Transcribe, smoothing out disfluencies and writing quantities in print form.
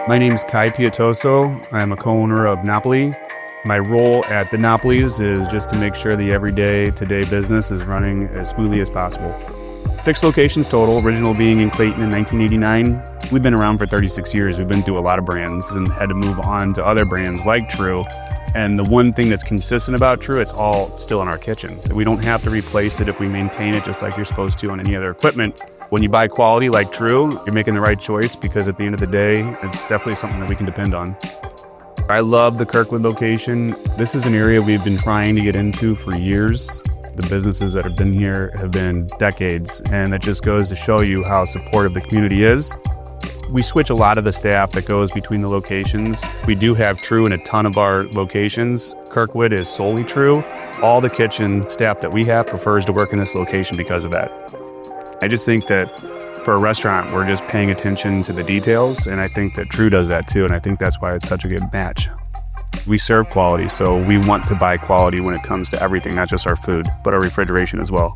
My name is Kai Pietoso. I'm a co-owner of Napoli. My role at the Napoli's is just to make sure the everyday, today business is running as smoothly as possible. 6 locations total, original being in Clayton in 1989. We've been around for 36 years. We've been through a lot of brands and had to move on to other brands like True. And the one thing that's consistent about True, it's all still in our kitchen. We don't have to replace it if we maintain it just like you're supposed to on any other equipment. When you buy quality like True, you're making the right choice because at the end of the day, it's definitely something that we can depend on. I love the Kirkwood location. This is an area we've been trying to get into for years. The businesses that have been here have been decades, and it just goes to show you how supportive the community is. We switch a lot of the staff that goes between the locations. We do have True in a ton of our locations. Kirkwood is solely True. All the kitchen staff that we have prefers to work in this location because of that. I just think that for a restaurant, we're just paying attention to the details, and I think that True does that too, and I think that's why it's such a good match. We serve quality, so we want to buy quality when it comes to everything, not just our food, but our refrigeration as well.